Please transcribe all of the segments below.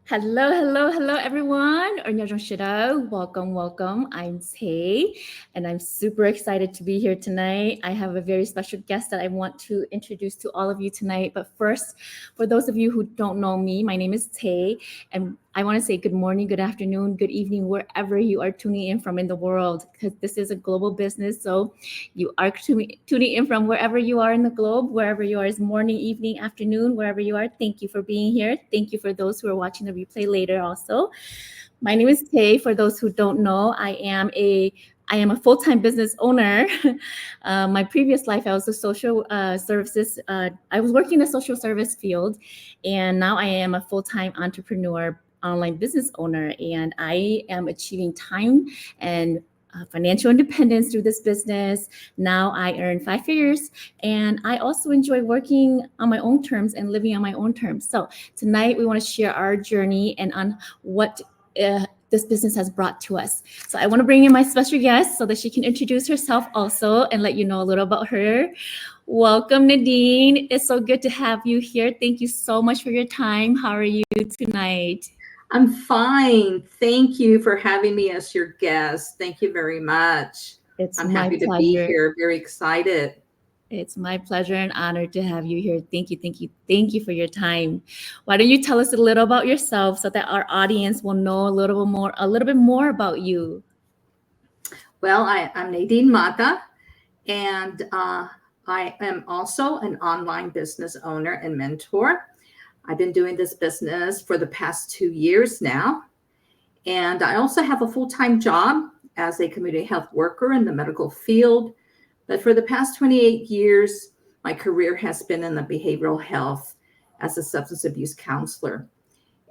Hello, hello, hello, everyone. 𝐒𝐭𝐨𝐫𝐢𝐞𝐬. Welcome, welcome. I'm Tay, and I'm super excited to be here tonight. I have a very special guest that I want to introduce to all of you tonight. But first, for those of you who don't know me, my name is Tay, and I want to say good morning, good afternoon, good evening, wherever you are tuning in from in the world, because this is a global business. So you are tuning in from wherever you are in the globe, wherever you are is morning, evening, afternoon, wherever you are. Thank you for being here. Thank you for those who are watching the replay later also. My name is Tay. For those who don't know, I am a full-time business owner. My previous life, I was a social services. I was working in the social service field, and now I am a full-time entrepreneur, online business owner, and I am achieving time and financial independence through this business. Now I earn five figures, and I also enjoy working on my own terms and living on my own terms. So tonight we want to share our journey and on what this business has brought to us. So I want to bring in my special guest so that she can introduce herself also and let you know a little about her. Welcome, Nadine. It's so good to have you here. Thank you so much for your time. How are you tonight? I'm fine. Thank you for having me as your guest. Thank you very much. It's I'm my happy to be pleasure. here, very excited. It's my pleasure and honor to have you here. Thank you, thank you, thank you for your time. Why don't you tell us a little about yourself so that our audience will know a little bit more about you? Well, I'm Nadine Mata, and I am also an online business owner and mentor. I've been doing this business for the past 2 years now, and I also have a full-time job as a community health worker in the medical field. But for the past 28 years, my career has been in the behavioral health as a substance abuse counselor.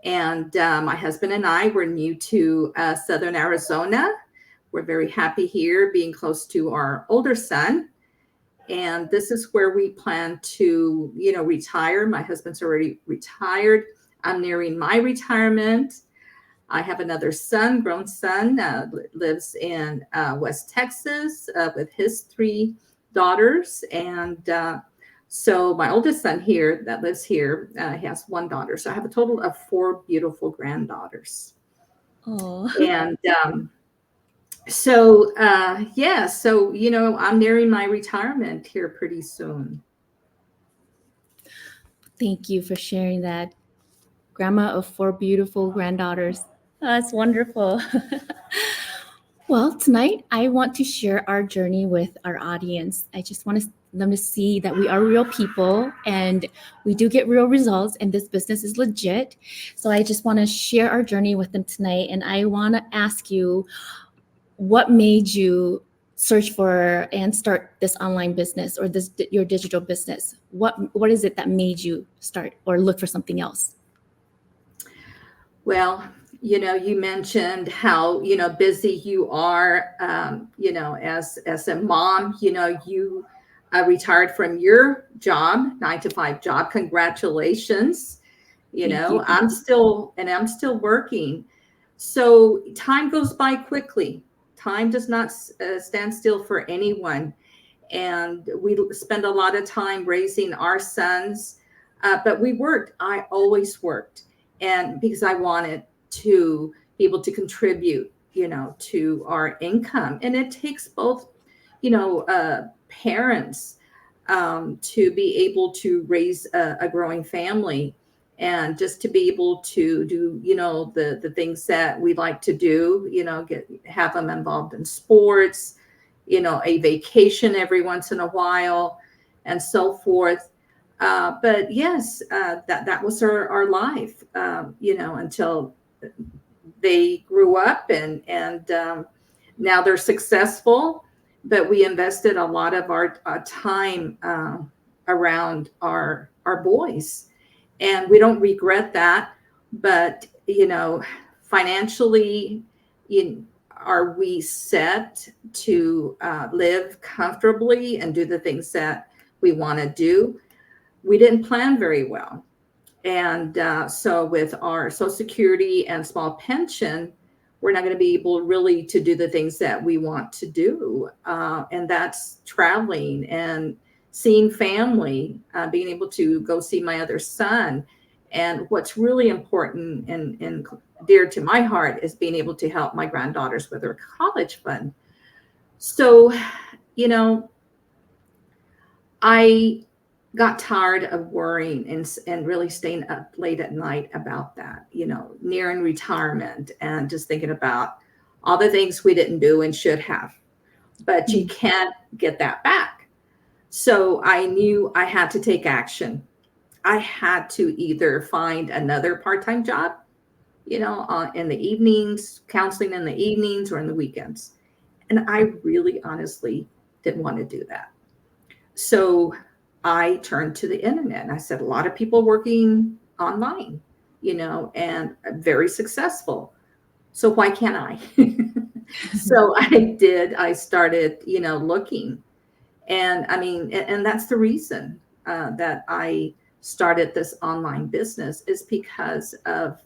And my husband and I were new to Southern Arizona. We're very happy here being close to our older son. And this is where we plan to, retire. My husband's already retired. I'm nearing my retirement. I have another son, grown son, lives in West Texas with his three daughters. And so my oldest son here that lives here, he has one daughter. So I have a total of four beautiful granddaughters. Oh, And so I'm nearing my retirement here pretty soon. thank you for sharing that. Grandma of four beautiful granddaughters. That's wonderful. Well, tonight I want to share our journey with our audience. I just want them to see that we are real people and we do get real results, and this business is legit. So I just want to share our journey with them tonight. And I want to ask you, what made you search for and start this online business or this your digital business? What is it that made you start or look for something else? Well, you mentioned how, busy you are, as a mom, you retired from your job, 9 to 5 job. Congratulations. Thank you. Thank you. I'm still working. So time goes by quickly. Time does not stand still for anyone. And we spend a lot of time raising our sons. But we worked. I always worked. And because I wanted to be able to contribute, to our income. And it takes both, parents to be able to raise a growing family and just to be able to do, the things that we like to do, have them involved in sports, a vacation every once in a while, and so forth. But yes, that was our life, until they grew up and now they're successful. But we invested a lot of our time around our boys, and we don't regret that. But financially, are we set to live comfortably and do the things that we want to do? We didn't plan very well. And so with our Social Security and small pension, we're not going to be able really to do the things that we want to do. And that's traveling and seeing family, being able to go see my other son And what's really important and dear to my heart is being able to help my granddaughters with their college fund. So, you know, I got tired of worrying and really staying up late at night about that, nearing retirement and just thinking about all the things we didn't do and should have. But you can't get that back. So I knew I had to take action. I had to either find another part-time job, in the evenings, counseling in the evenings or in the weekends. And I really honestly didn't want to do that. So I turned to the internet and I said, a lot of people working online, and very successful. So why can't I? So I started, looking. And I mean, and that's the reason that I started this online business is because of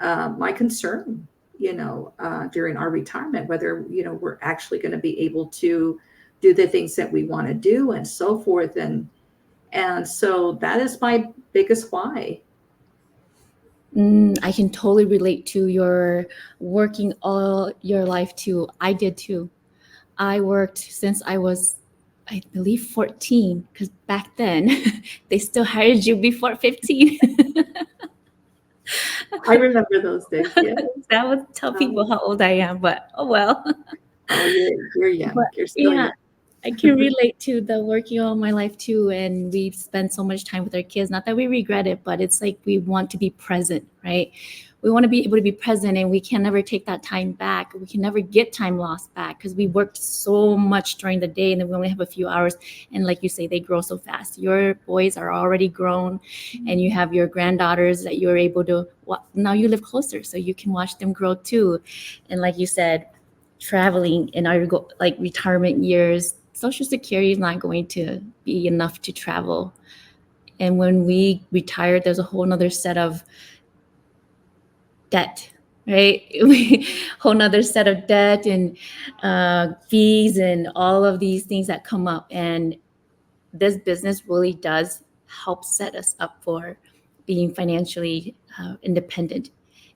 my concern, during our retirement, whether, we're actually going to be able to do the things that we want to do and so forth. And so that is my biggest why. I can totally relate to your working all your life too. I did too. I worked since I was, I believe, 14, because back then they still hired you before 15. I remember those days. Yes. That would tell people how old I am, but oh well. Oh, you're young. But You're still yeah, young. I can relate to the working all my life too. And we've spent so much time with our kids. Not that we regret it, but it's like we want to be present, right? We want to be able to be present, and we can never take that time back. We can never get time lost back because we worked so much during the day and then we only have a few hours. And like you say, they grow so fast. Your boys are already grown and you have your granddaughters that you're able to, now you live closer so you can watch them grow too. And like you said, traveling in our like retirement years, Social Security is not going to be enough to travel. And when we retire, there's a whole nother set of debt, right? Whole nother set of debt and fees and all of these things that come up. And this business really does help set us up for being financially independent.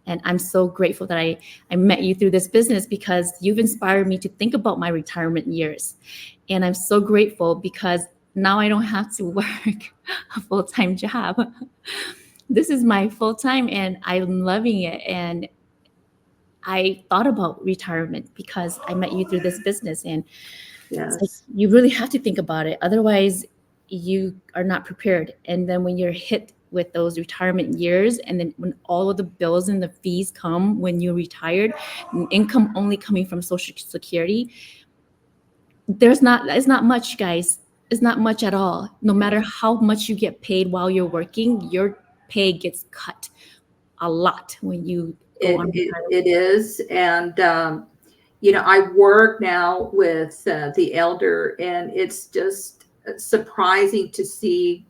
And I'm so grateful that I met you through this business because you've inspired me to think about my retirement years. And I'm so grateful because now I don't have to work a full-time job. This is my full-time and I'm loving it. And I thought about retirement because I met you through this business. And Yes. it's like you really have to think about it. Otherwise, you are not prepared. And then when you're hit with those retirement years, and then when all of the bills and the fees come when you're retired, income only coming from Social Security, it's not much, guys. It's not much at all. No matter how much you get paid while you're working, your pay gets cut a lot when you go on retirement. It is. And, I work now with the elder, and it's just surprising to see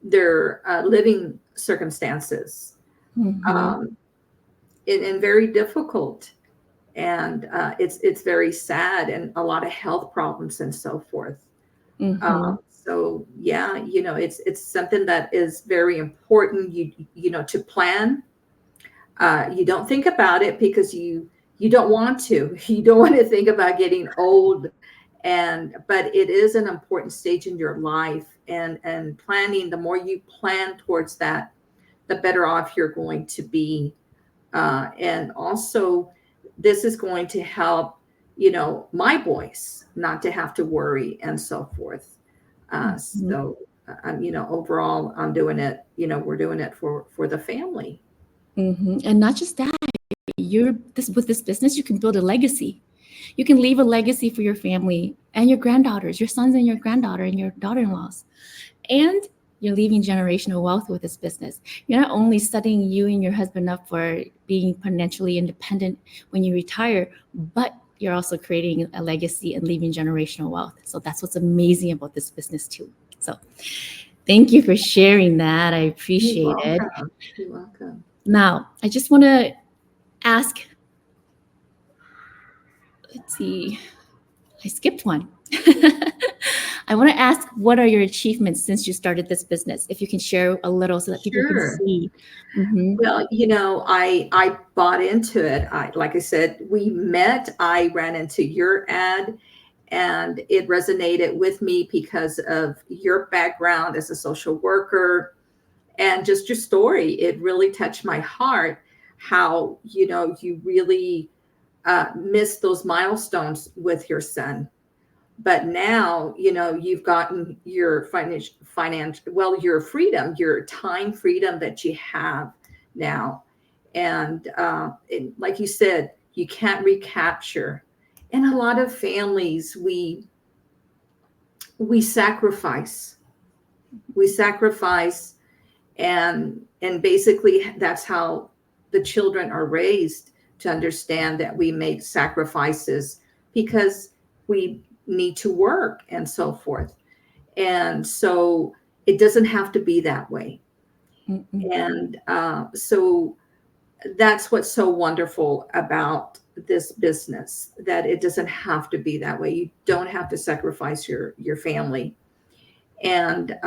their living circumstances, Mhm. and very difficult. And it's very sad, and a lot of health problems and so forth. Mhm. So yeah, it's something that is very important. To plan. You don't think about it because you don't want to. You don't want to think about getting old, but it is an important stage in your life, and planning. The more you plan towards that, the better off you're going to be. And also, this is going to help, my boys not to have to worry and so forth. So, overall, I'm doing it. We're doing it for the family. And not just that, with this business, you can build a legacy. You can leave a legacy for your family and your granddaughters, your sons and your granddaughter and your daughter-in-laws. And you're leaving generational wealth with this business. You're not only setting you and your husband up for being financially independent when you retire, but you're also creating a legacy and leaving generational wealth. So that's what's amazing about this business too. So thank you for sharing that. I appreciate it. You're welcome. Now, I just want to ask, let's see, I skipped one. I want to ask, what are your achievements since you started this business? If you can share a little so that people can Sure. see. Mm-hmm. Well, I bought into it. Like I said, we met. I ran into your ad, and it resonated with me because of your background as a social worker and just your story. It really touched my heart. How you really missed those milestones with your son, but now you've gotten your your freedom, your time freedom that you have now. And like you said, you can't recapture. And a lot of families, we sacrifice, we sacrifice, and basically that's how the children are raised, to understand that we make sacrifices because we need to work and so forth. And so it doesn't have to be that way. Mm-mm. And so that's what's so wonderful about this business, that it doesn't have to be that way. You don't have to sacrifice your family. And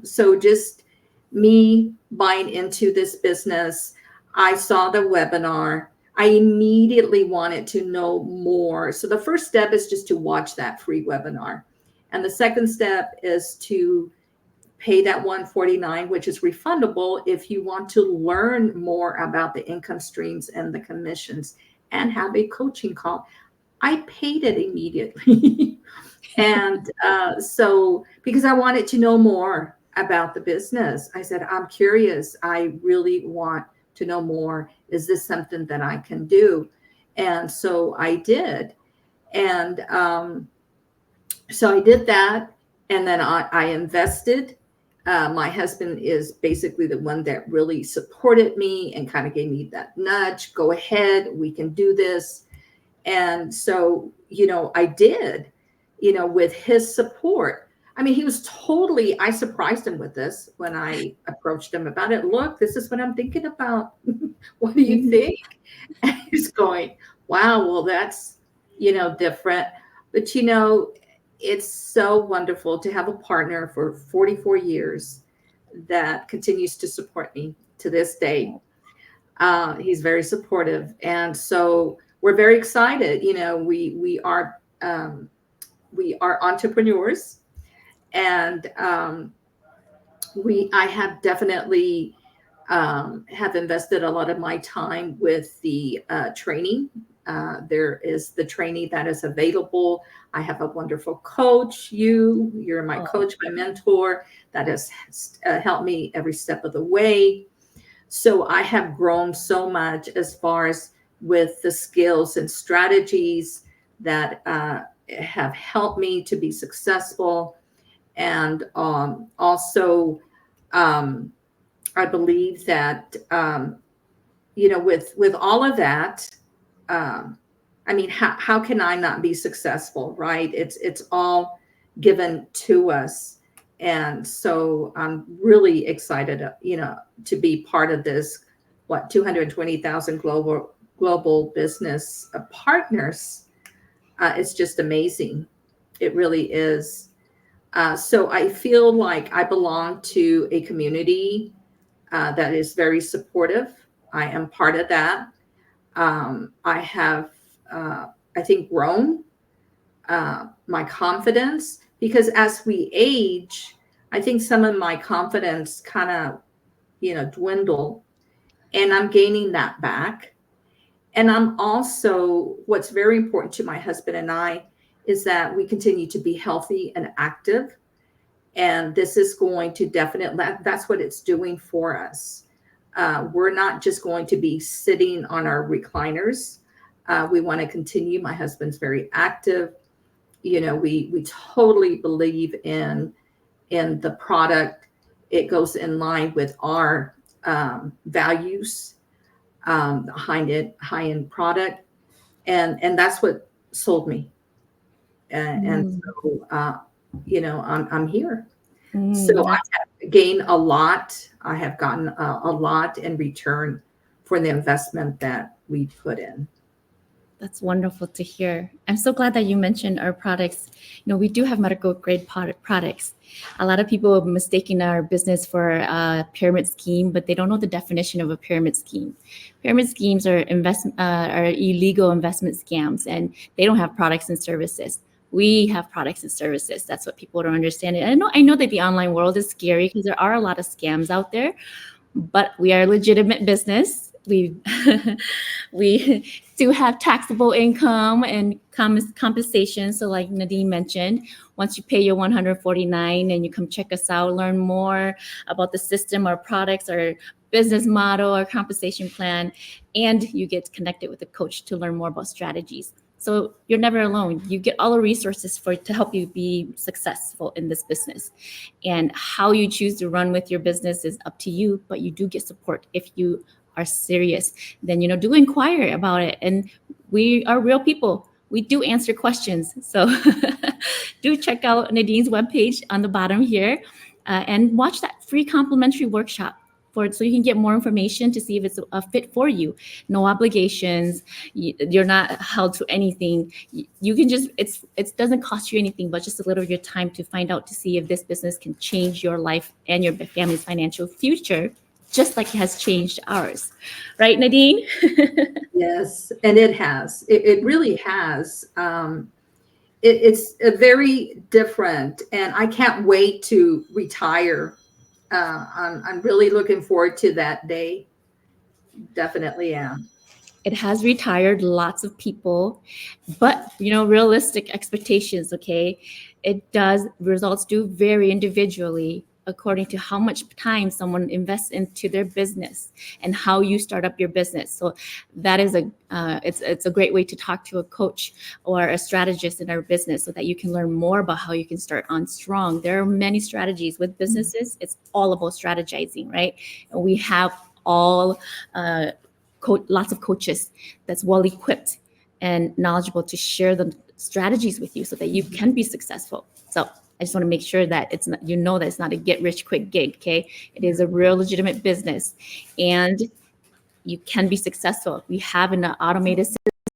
so just me buying into this business, I saw the webinar. I immediately wanted to know more. So the first step is just to watch that free webinar. And the second step is to pay that $149, which is refundable if you want to learn more about the income streams and the commissions and have a coaching call. I paid it immediately. And so, because I wanted to know more about the business, I said, I'm curious. I really want to know more. Is this something that I can do? And so I did. And so I did that. And then I invested. My husband is basically the one that really supported me and kind of gave me that nudge. Go ahead, we can do this. And so, I did, with his support. I mean, he was totally, I surprised him with this when I approached him about it. Look, this is what I'm thinking about. What do you think? And he's going, wow, well, that's, different. But, it's so wonderful to have a partner for 44 years that continues to support me to this day. He's very supportive. And so we're very excited. We are entrepreneurs, and I have definitely have invested a lot of my time with the training. There is the training that is available. I have a wonderful coach. You're my coach, my mentor, that has helped me every step of the way. So I have grown so much as far as with the skills and strategies that have helped me to be successful. And also, I believe that, with all of that, I mean, how can I not be successful, right? It's all given to us. And so I'm really excited, to be part of this, 220,000 global business partners. It's just amazing. It really is. So I feel like I belong to a community that is very supportive. I am part of that. I have, I think, grown my confidence, because as we age, I think some of my confidence kind of, dwindle, and I'm gaining that back. And I'm also, what's very important to my husband and I is that we continue to be healthy and active. And this is going to definitely, that's what it's doing for us. We're not just going to be sitting on our recliners. We want to continue. My husband's very active. We totally believe in the product. It goes in line with our values, the high-end product. And that's what sold me. And so, I'm here. So I have gained a lot. I have gotten a lot in return for the investment that we put in. That's wonderful to hear. I'm so glad that you mentioned our products. We do have medical grade products. A lot of people are mistaking our business for a pyramid scheme, but they don't know the definition of a pyramid scheme. Pyramid schemes are illegal investment scams, and they don't have products and services. We have products and services. That's what people don't understand. And I know that the online world is scary because there are a lot of scams out there, but we are a legitimate business. We do have taxable income and compensation. So like Nadine mentioned, once you pay your $149 and you come check us out, learn more about the system, our products, our business model, our compensation plan, and you get connected with a coach to learn more about strategies. So you're never alone. You get all the resources to help you be successful in this business. And how you choose to run with your business is up to you, but you do get support if you are serious. Then, do inquire about it. And we are real people. We do answer questions. So do check out Nadine's webpage on the bottom here and watch that free complimentary workshop so you can get more information to see if it's a fit for you. No obligations. You're not held to anything. You can just, it doesn't cost you anything, but just a little of your time to find out to see if this business can change your life and your family's financial future, just like it has changed ours. Right, Nadine? Yes, and it has. It really has. It's a very different, and I can't wait to retire. I'm really looking forward to that day. Definitely am. It has retired lots of people, but realistic expectations, okay? Results do vary individually according to how much time someone invests into their business and how you start up your business. So that is it's a great way to talk to a coach or a strategist in our business so that you can learn more about how you can start on strong. There are many strategies with businesses. It's all about strategizing, right? And we have all lots of coaches that's well equipped and knowledgeable to share the strategies with you so that you can be successful. So I just want to make sure that it's not, that it's not a get rich quick gig. Okay. It is a real legitimate business and you can be successful. We have an automated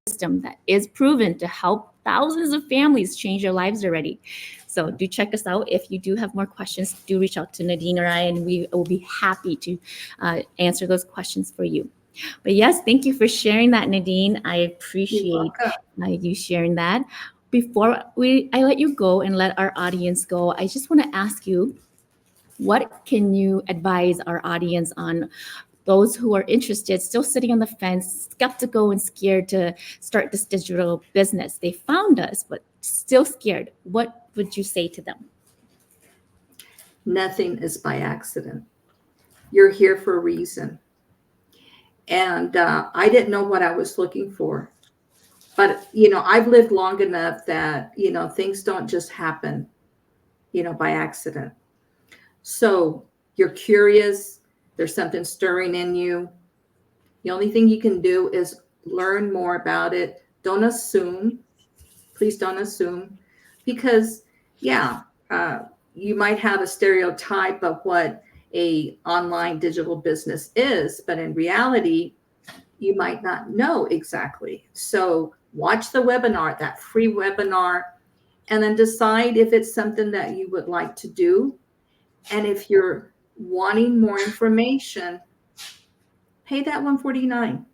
system that is proven to help thousands of families change their lives already. So do check us out. If you do have more questions, do reach out to Nadine or I, and we will be happy to answer those questions for you. But yes, thank you for sharing that, Nadine. I appreciate you sharing that. Before I let you go and let our audience go, I just want to ask you, what can you advise our audience on those who are interested, still sitting on the fence, skeptical and scared to start this digital business? They found us, but still scared. What would you say to them? Nothing is by accident. You're here for a reason. And I didn't know what I was looking for. But, I've lived long enough that, things don't just happen, by accident. So you're curious. There's something stirring in you. The only thing you can do is learn more about it. Don't assume. Please don't assume. Because, you might have a stereotype of what a online digital business is, but in reality, you might not know exactly. So watch the webinar, that free webinar, and then decide if it's something that you would like to do. And if you're wanting more information, pay that $149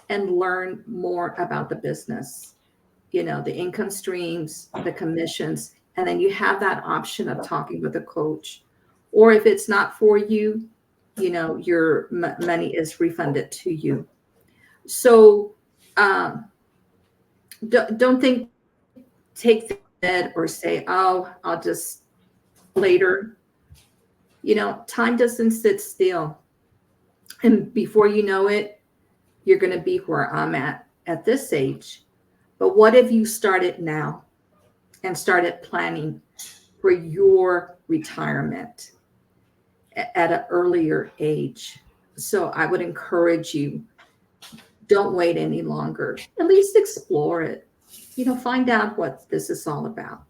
and learn more about the business, the income streams, the commissions, and then you have that option of talking with a coach. Or if it's not for you, your money is refunded to you. So don't take that or say, oh, I'll just later. Time doesn't sit still. And before you know it, you're going to be where I'm at this age. But what if you started now and started planning for your retirement at an earlier age? So I would encourage you, don't wait any longer. At least explore it. Find out what this is all about.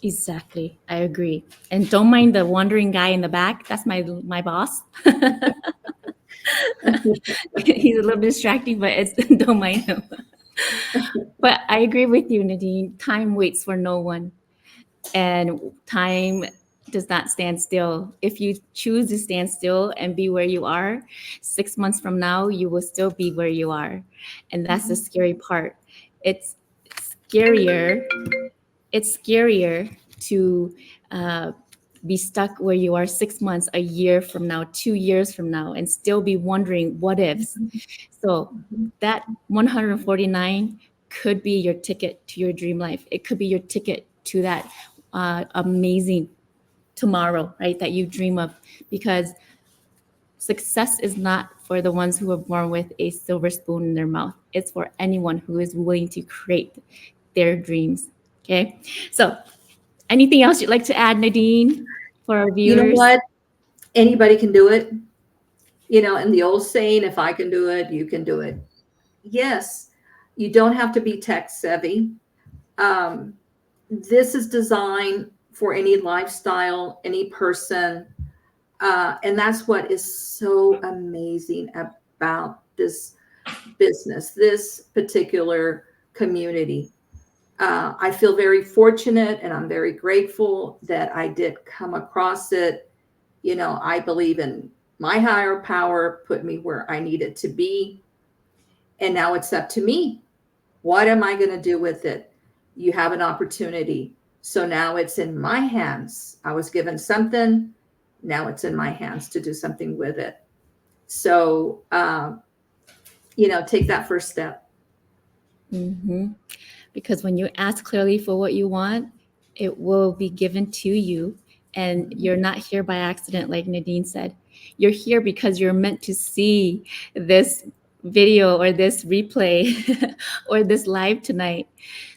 Exactly. I agree. And don't mind the wandering guy in the back. That's my boss. He's a little distracting, but don't mind him. But I agree with you, Nadine. Time waits for no one. And time does not stand still. If you choose to stand still and be where you are, 6 months from now, you will still be where you are. And that's the scary part. It's scarier. It's scarier to be stuck where you are 6 months, a year from now, 2 years from now, and still be wondering what ifs. So that 149 could be your ticket to your dream life. It could be your ticket to that amazing tomorrow, right? That you dream of, because success is not for the ones who are born with a silver spoon in their mouth. It's for anyone who is willing to create their dreams. Okay. So anything else you'd like to add, Nadine, for our viewers? You know what? Anybody can do it. And the old saying, if I can do it, you can do it. Yes, you don't have to be tech savvy. This is designed for any lifestyle, any person. And that's what is so amazing about this business, this particular community. I feel very fortunate and I'm very grateful that I did come across it. I believe in my higher power, put me where I needed to be. And now it's up to me. What am I going to do with it? You have an opportunity. So now it's in my hands. I was given something. Now it's in my hands to do something with it. So, take that first step. Mm-hmm. Because when you ask clearly for what you want, it will be given to you. And you're not here by accident, like Nadine said. You're here because you're meant to see this video or this replay or this live tonight.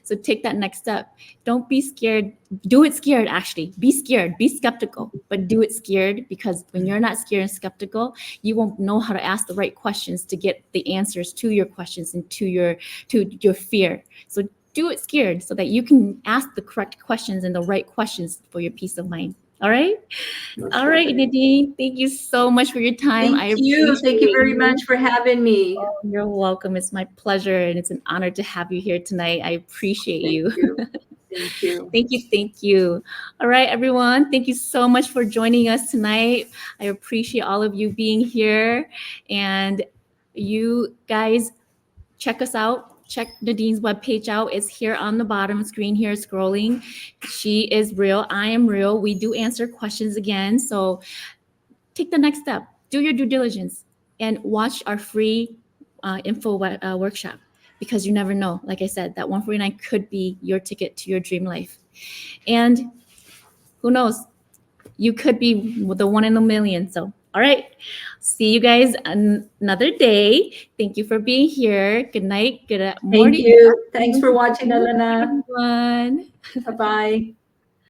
So take that next step. Don't be scared. Do it scared, actually. Be scared. Be skeptical, but do it scared, because when you're not scared and skeptical, you won't know how to ask the right questions to get the answers to your questions and to your fear. So do it scared so that you can ask the correct questions and the right questions for your peace of mind. All right. All right, Nadine. Thank you so much for your time. Thank you. Thank you very much for having me. Oh, you're welcome. It's my pleasure, and it's an honor to have you here tonight. I appreciate you. Thank you. Thank you. Thank you. All right, everyone. Thank you so much for joining us tonight. I appreciate all of you being here. And you guys, check us out. Check Nadine's webpage out. It's here on the bottom screen here scrolling. She is real. I am real. We do answer questions again. So take the next step. Do your due diligence and watch our free info workshop, because you never know. Like I said, that 149 could be your ticket to your dream life. And who knows? You could be the one in a million. So, all right. See you guys another day. Thank you for being here. Good night. Good morning. Thank you. Thanks for watching, Elena. Everyone. Bye-bye.